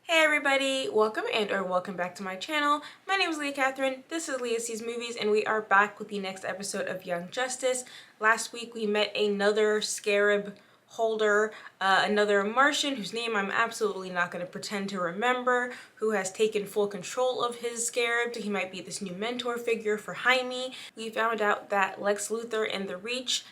Hey everybody, welcome back to my channel. My name is Leah Catherine, this is Leah Sees Movies, and we are back with the next episode of Young Justice. Last week we met another scarab holder, another Martian whose name I'm absolutely not going to pretend to remember, who has taken full control of his scarab. He might be this new mentor figure for Jaime. We found out that Lex Luthor and the Reach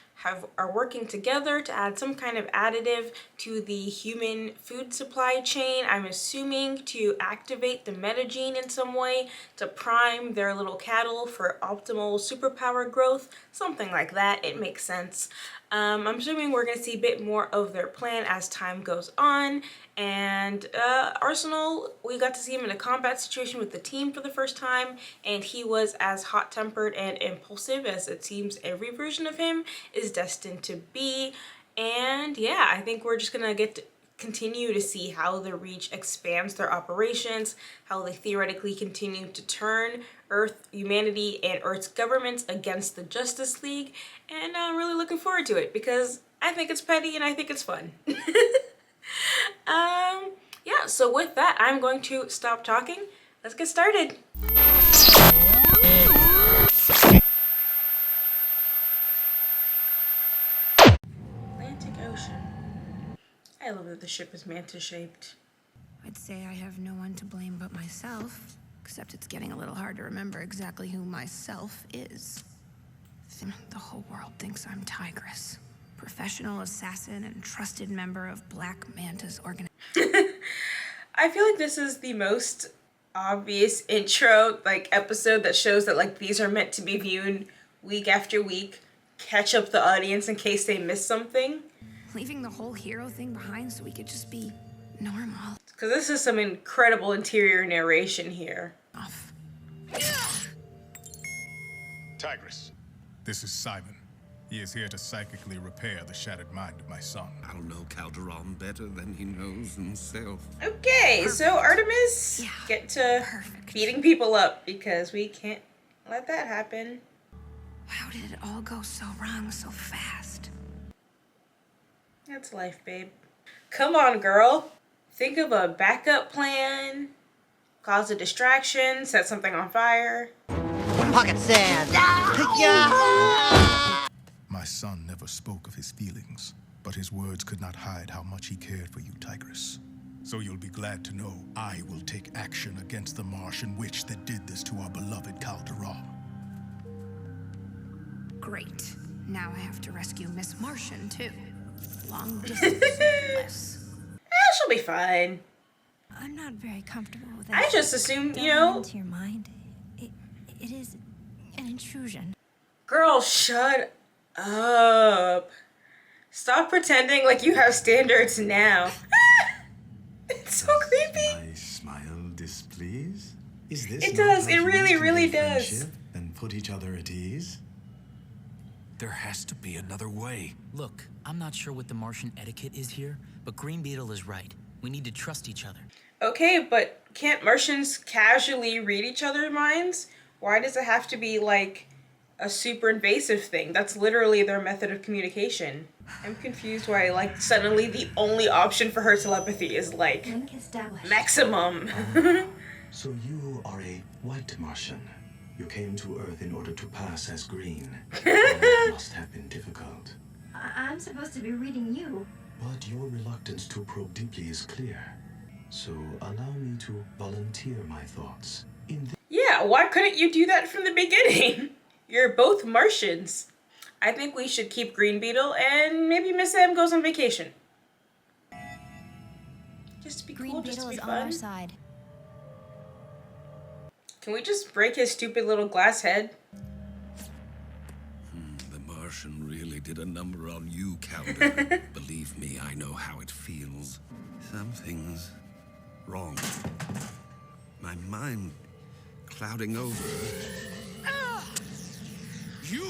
are working together to add some kind of additive to the human food supply chain. I'm assuming to activate the metagene in some way to prime their little cattle for optimal superpower growth, something like that. It makes sense. I'm assuming we're going to see a bit more of their plan as time goes on. And Arsenal, we got to see him in a combat situation with the team for the first time, and he was as hot-tempered and impulsive as it seems every version of him is destined to be. And yeah, I think we're just gonna continue to see how the Reach expands their operations, how they theoretically continue to turn humanity and Earth's governments against the Justice League, and I'm really looking forward to it because I think it's petty and I think it's fun. Yeah, so with that, I'm going to stop talking. Let's get started. Atlantic Ocean. I love that the ship is mantis-shaped. I'd say I have no one to blame but myself, except it's getting a little hard to remember exactly who myself is. The whole world thinks I'm Tigress, professional assassin and trusted member of Black Manta's organization. I feel like this is the most obvious intro, episode that shows that, these are meant to be viewed week after week, catch up the audience in case they miss something. Leaving the whole hero thing behind so we could just be normal. Because this is some incredible interior narration here. Off. Tigress, this is Simon. He is here to psychically repair the shattered mind of my son. I'll know Calderon better than he knows himself. Okay, perfect. So Artemis, yeah, get to beating people up because we can't let that happen. How did it all go so wrong so fast? That's life, babe. Come on, girl. Think of a backup plan. Cause a distraction. Set something on fire. Pocket sand. My son never spoke of his feelings, but his words could not hide how much he cared for you, Tigress. So you'll be glad to know I will take action against the Martian witch that did this to our beloved Calderon. Great. Now I have to rescue Miss Martian, too. Long distance, less. She'll be fine. I'm not very comfortable with that. I just assumed, Into your mind. It is an intrusion. Girl, shut up. Stop pretending like you have standards now. It's so creepy. My smile displease? Is this it does. It really, really does. And put each other at ease? There has to be another way. Look, I'm not sure what the Martian etiquette is here, but Green Beetle is right. We need to trust each other. Okay, but can't Martians casually read each other's minds? Why does it have to be like a super invasive thing? That's literally their method of communication. I'm confused why suddenly the only option for her telepathy is maximum. So you are a white Martian. You came to Earth in order to pass as green. That must have been difficult. I'm supposed to be reading you. But your reluctance to probe deeply is clear. So allow me to volunteer my thoughts. Yeah, why couldn't you do that from the beginning? You're both Martians. I think we should keep Green Beetle and maybe Miss M goes on vacation. Just to be cool, just to be fun. Green Beetle is on our side. Can we just break his stupid little glass head? The Martian really did a number on you, Calder. Believe me, I know how it feels. Something's wrong. My mind clouding over. You!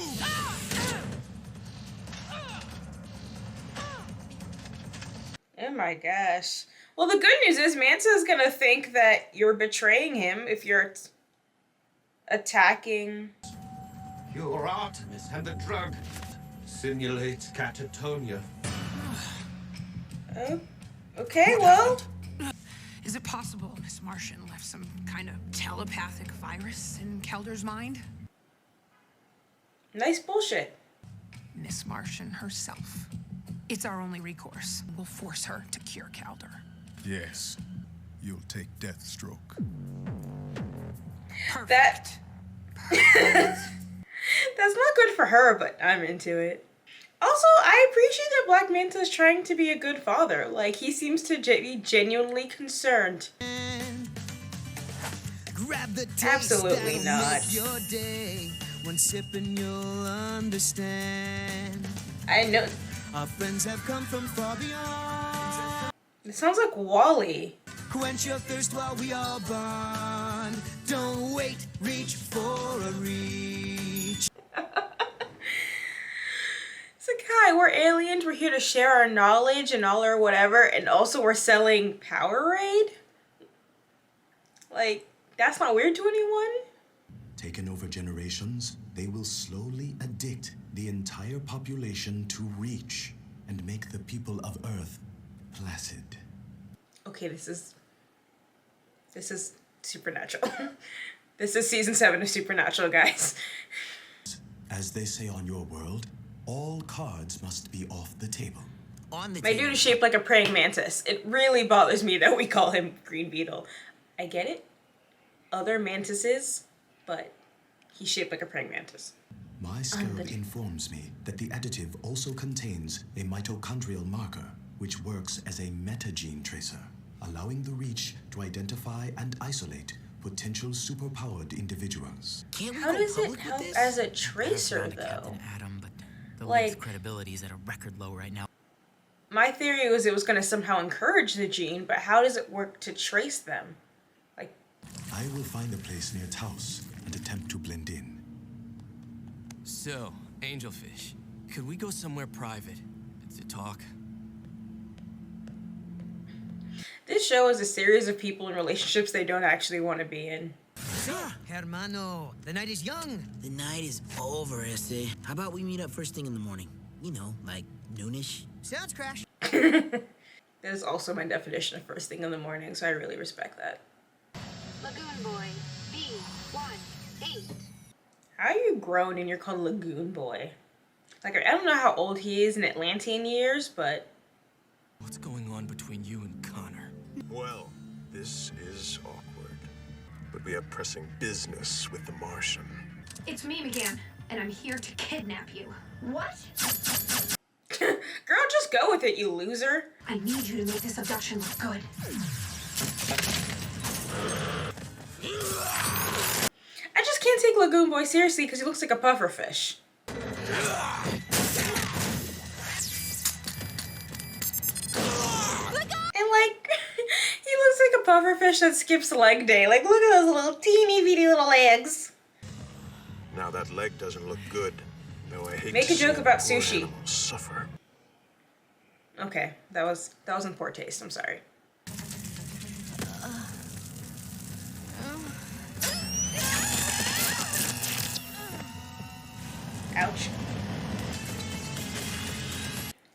Oh my gosh. Well, the good news is Manta's gonna think that you're betraying him if you're attacking. Your Artemis and the drug simulates catatonia. Oh, okay, well. Is it possible Miss Martian left some kind of telepathic virus in Kelder's mind? Nice bullshit. Miss Martian herself. It's our only recourse. We'll force her to cure Calder. Yes, you'll take Deathstroke. Perfect. That's not good for her, but I'm into it. Also, I appreciate that Black Manta is trying to be a good father. Like, he seems to be genuinely concerned. Absolutely not. When sipping, you'll understand. I know. Our friends have come from far beyond. It sounds like Wally. Quench your thirst while we all bond. Don't wait, reach for a reach. It's like, hi, we're aliens. We're here to share our knowledge and all our whatever, and also we're selling Powerade. Like, that's not weird to anyone. Taken over generations, they will slowly addict the entire population to reach and make the people of Earth placid. Okay, this is Supernatural. This is season 7 of Supernatural, guys. As they say on your world, all cards must be off the table. On the My table. dude is shaped like a praying mantis. It really bothers me that we call him Green Beetle. I get it. Other mantises, but he's shaped like a praying mantis. My scarab informs me that the additive also contains a mitochondrial marker, which works as a metagene tracer, allowing the Reach to identify and isolate potential superpowered individuals. Can't we How go does it public with help this? as a Pass tracer, around to though? Captain Adam, but the Like- League's credibility is at a record low right now. My theory was it was going to somehow encourage the gene, but how does it work to trace them? Like, I will find a place near Taos and attempt to blend in. So, Angelfish, could we go somewhere private to talk? this show is a series of people in relationships they don't actually want to be in. Hermano, the night is young. The night is over, Ese. How about we meet up first thing in the morning? You know, like noonish. Sounds crash. That is also my definition of first thing in the morning, so I really respect that. Lagoon Boy, B18. How are you grown and you're called Lagoon Boy? Like, I don't know how old he is in Atlantean years, but... What's going on between you and Connor? Well, this is awkward. But we have pressing business with the Martian. It's me, McGann, and I'm here to kidnap you. What? Girl, just go with it, you loser. I need you to make this abduction look good. I just can't take Lagoon Boy seriously because he looks like a pufferfish. And like, he looks like a pufferfish that skips leg day. Like, look at those little teeny weeny little legs. Now that leg doesn't look good. Though I hate Make to a see joke about poor sushi. animals suffer. Okay, that was in poor taste. I'm sorry. Ouch.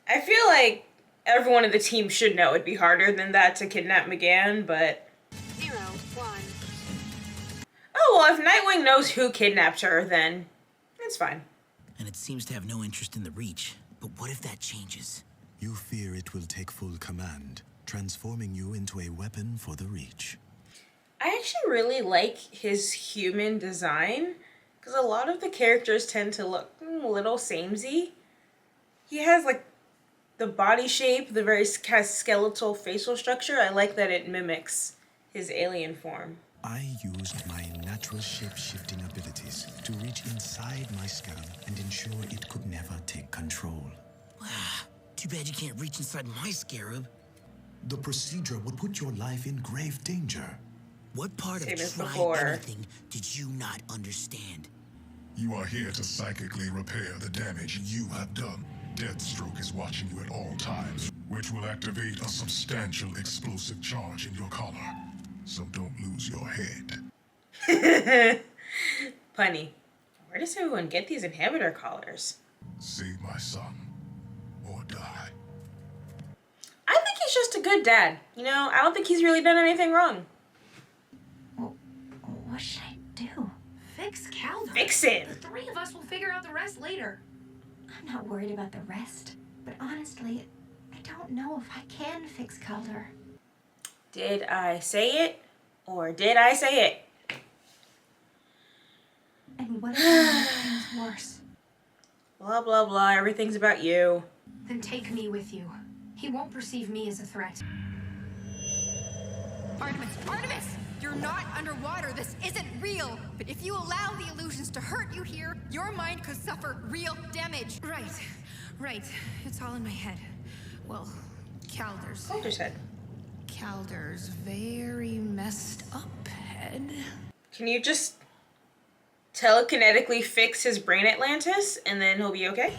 I feel like everyone in the team should know it'd be harder than that to kidnap McGann, but... 0, 1. Oh, well, if Nightwing knows who kidnapped her, then it's fine. And it seems to have no interest in the Reach. But what if that changes? You fear it will take full command, transforming you into a weapon for the Reach. I actually really like his human design, because a lot of the characters tend to look a little samey. He has, like, the body shape, the very kind of skeletal facial structure. I like that it mimics his alien form. I used my natural shape-shifting abilities to reach inside my scarab and ensure it could never take control. Too bad you can't reach inside my scarab. The procedure would put your life in grave danger. What part Same of as trying before. anything did you not understand? You are here to psychically repair the damage you have done. Deathstroke is watching you at all times, which will activate a substantial explosive charge in your collar. So don't lose your head. Punny. Where does everyone get these inhibitor collars? Save my son, or die. I think he he's just a good dad. You know, I don't think he's really done anything wrong. Well, what should I do? Fix Calder. Fix it. The three of us will figure out the rest later. I'm not worried about the rest, but honestly, I don't know if I can fix Calder. Did I say it? Or did I say it? And what if I make things worse? Blah, blah, blah. Everything's about you. Then take me with you. He won't perceive me as a threat. Artemis! You're not underwater. This isn't real. But if you allow the illusions to hurt you here, your mind could suffer real damage. Right. It's all in my head. Well, Calder's head. Calder's very messed up head. Can you just telekinetically fix his brain Atlantis and then he'll be okay?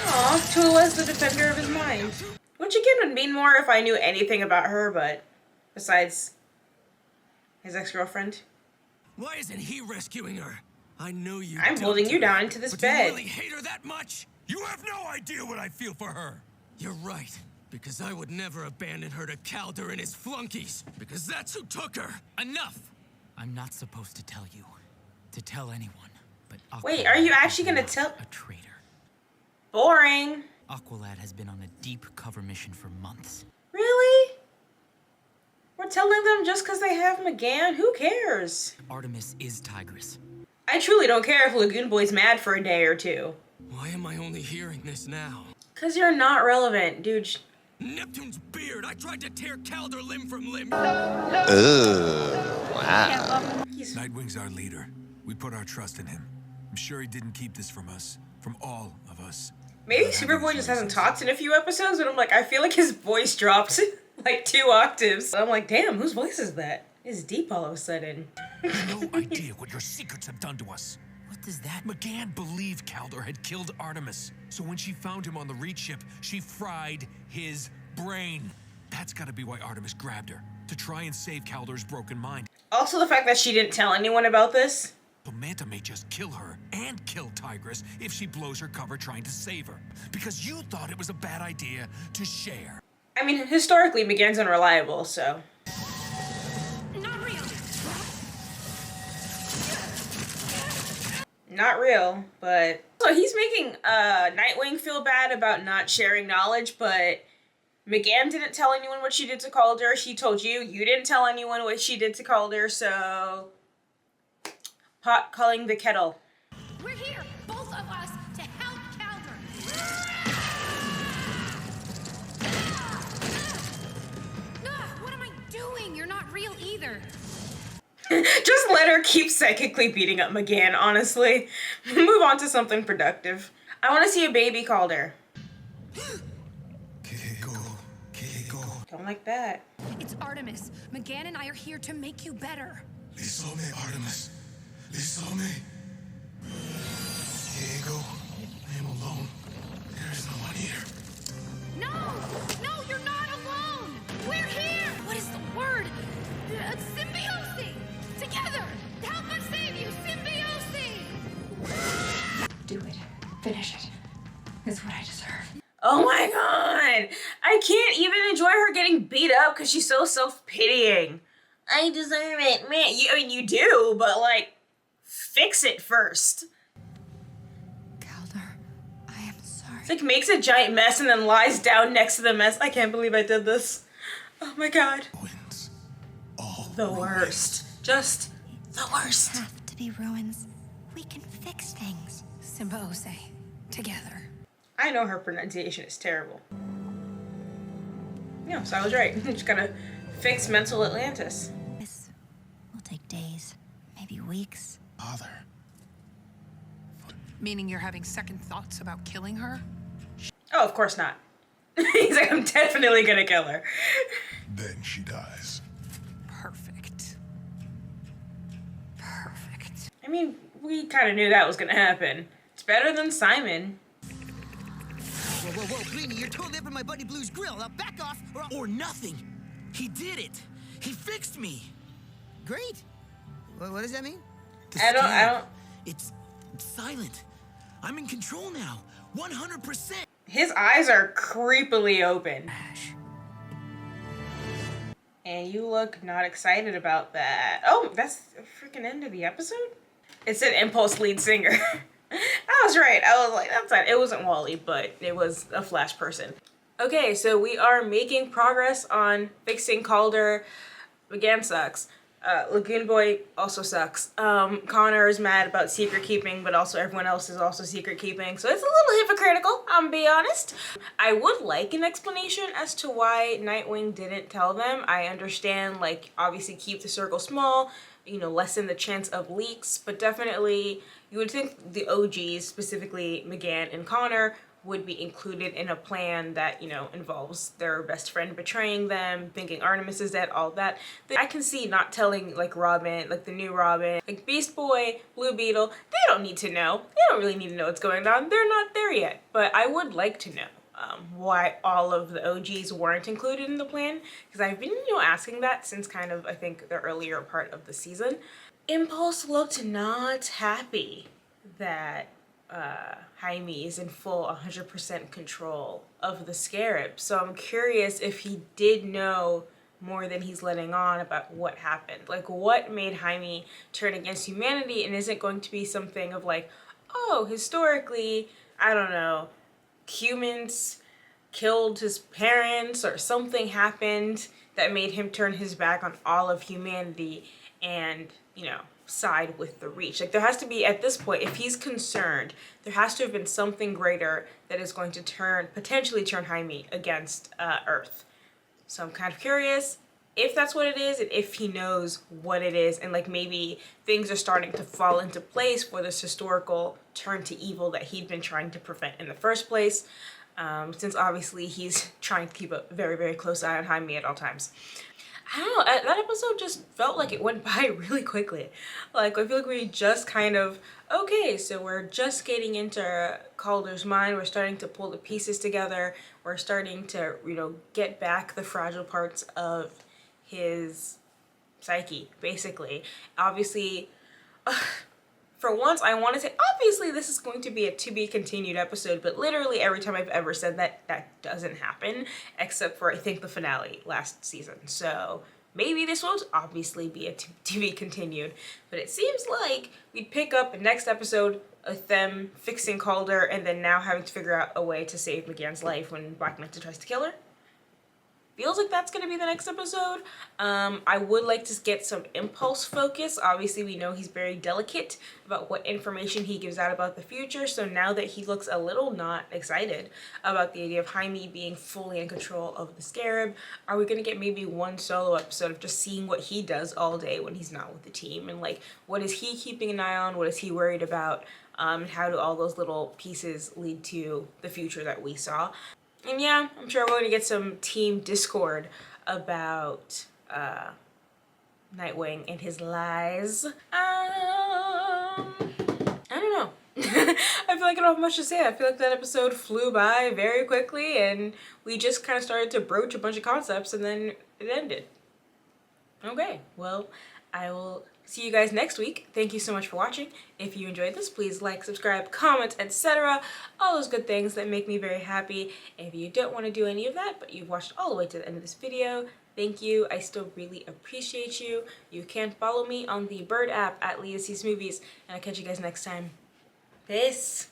Aw, Tula's the defender of his mind. Which again would mean more if I knew anything about her, but besides his ex-girlfriend. Why isn't he rescuing her? I know you. I'm holding you down to this but bed. Do you really hate her that much? You have no idea what I feel for her. You're right. Because I would never abandon her to Calder and his flunkies. Because that's who took her. Enough! I'm not supposed to tell you. To tell anyone. But wait, are you actually gonna tell? A traitor. Boring. Aqualad has been on a deep cover mission for months. Really? We're telling them just because they have McGann? Who cares? Artemis is Tigress. I truly don't care if Lagoon Boy's mad for a day or two. Why am I only hearing this now? Because you're not relevant, dude. Neptune's beard! I tried to tear Calder limb from limb! Wow. Nightwing's our leader. We put our trust in him. I'm sure he didn't keep this from us. From all of us. Maybe Superboy just hasn't talked in a few episodes, but I'm like, I feel like his voice dropped like 2 octaves. I'm like, damn, whose voice is that? It's deep all of a sudden. No idea what your secrets have done to us. What does that mean? McGann believed Calder had killed Artemis. So when she found him on the Reach ship, she fried his brain. That's gotta be why Artemis grabbed her. To try and save Calder's broken mind. Also the fact that she didn't tell anyone about this. So Manta may just kill her and kill Tigress if she blows her cover trying to save her. Because you thought it was a bad idea to share. I mean, historically, McGann's unreliable, so. Not real. Not real, but. So he's making Nightwing feel bad about not sharing knowledge, but McGann didn't tell anyone what she did to Calder. She told you. You didn't tell anyone what she did to Calder, so. Pot calling the kettle. We're here, both of us, to help Calder. What am I doing? You're not real either. Just let her keep psychically beating up McGann, honestly. Move on to something productive. I want to see a baby Calder. Don't like that. It's Artemis. McGann and I are here to make you better. They saw me, Artemis. They saw me. Diego, I am alone. There is no one here. No, you're not alone. We're here. What is the word? Symbiosis. Together. Help us save you. Symbiosis. Do it. Finish it. It's what I deserve. Oh my god! I can't even enjoy her getting beat up because she's so self-pitying. I deserve it. Man, I mean, you do, but like, fix it first. Calder, I am sorry. It's like makes a giant mess and then lies down next to the mess. I can't believe I did this. Oh my god. Ruins. All the worst. Just the worst. Have to be ruins. We can fix things. Symbiosis. Together. I know her pronunciation is terrible. Yeah, so I was right. Just gotta fix mental Atlantis. This will take days, maybe weeks. Father. Meaning you're having second thoughts about killing her? Oh, of course not. He's like, I'm definitely gonna kill her. Then she dies. Perfect. I mean, we kind of knew that was gonna happen. It's better than Simon. Whoa, Greenie, you're totally up in my buddy Blue's grill. Now back off, or nothing. He did it. He fixed me. Great. What does that mean? I don't. It's silent. I'm in control now. 100%. His eyes are creepily open. And you look not excited about that. Oh, that's the freaking end of the episode? It said Impulse lead singer. I was right. I was like, that's not, it wasn't Wally, but it was a Flash person. Okay, so we are making progress on fixing Calder. McGann sucks. Lagoon Boy also sucks. Connor is mad about secret keeping, but also everyone else is also secret keeping. So it's a little hypocritical, I'm be honest. I would like an explanation as to why Nightwing didn't tell them. I understand, like, obviously keep the circle small, you know, lessen the chance of leaks, but definitely you would think the OGs, specifically McGann and Connor, would be included in a plan that, you know, involves their best friend betraying them, thinking Artemis is dead, all that. I can see not telling, like, Robin, like the new Robin, like Beast Boy, Blue Beetle, they don't need to know. They don't really need to know what's going on. They're not there yet. But I would like to know why all of the OGs weren't included in the plan, because I've been, you know, asking that since kind of, I think, the earlier part of the season. Impulse looked not happy that Jaime is in full 100% control of the Scarab. So I'm curious if he did know more than he's letting on about what happened. Like, what made Jaime turn against humanity, and is it going to be something of like, oh, historically, I don't know, humans killed his parents or something happened that made him turn his back on all of humanity and, you know, side with the Reach. Like, there has to be, at this point, if he's concerned, there has to have been something greater that is going to potentially turn Jaime against Earth. So I'm kind of curious if that's what it is, and if he knows what it is, and like maybe things are starting to fall into place for this historical turn to evil that he'd been trying to prevent in the first place. Since obviously he's trying to keep a very, very close eye on Jaime at all times. I don't know, that episode just felt like it went by really quickly. Like, I feel like we just kind of, okay, so we're just getting into Calder's mind, we're starting to pull the pieces together, we're starting to, you know, get back the fragile parts of his psyche, basically. Obviously, for once, I want to say, obviously this is going to be a to-be-continued episode, but literally every time I've ever said that, that doesn't happen, except for, I think, the finale last season. So maybe this won't obviously be a to-be-continued, but it seems like we'd pick up the next episode of them fixing Calder and then now having to figure out a way to save McGann's life when Black Manta tries to kill her. Feels like that's going to be the next episode. I would like to get some Impulse focus. Obviously, we know he's very delicate about what information he gives out about the future. So now that he looks a little not excited about the idea of Jaime being fully in control of the Scarab, are we going to get maybe one solo episode of just seeing what he does all day when he's not with the team? And like, what is he keeping an eye on? What is he worried about? And how do all those little pieces lead to the future that we saw? And yeah, I'm sure we're going to get some team discord about Nightwing and his lies. I don't know. I feel like I don't have much to say. I feel like that episode flew by very quickly and we just kind of started to broach a bunch of concepts and then it ended. Okay, well, I will see you guys next week. Thank you so much for watching. If you enjoyed this, please like, subscribe, comment, etc. All those good things that make me very happy. If you don't want to do any of that, but you've watched all the way to the end of this video, thank you. I still really appreciate you. You can follow me on the Bird app at Leah Sees Movies, and I'll catch you guys next time. Peace.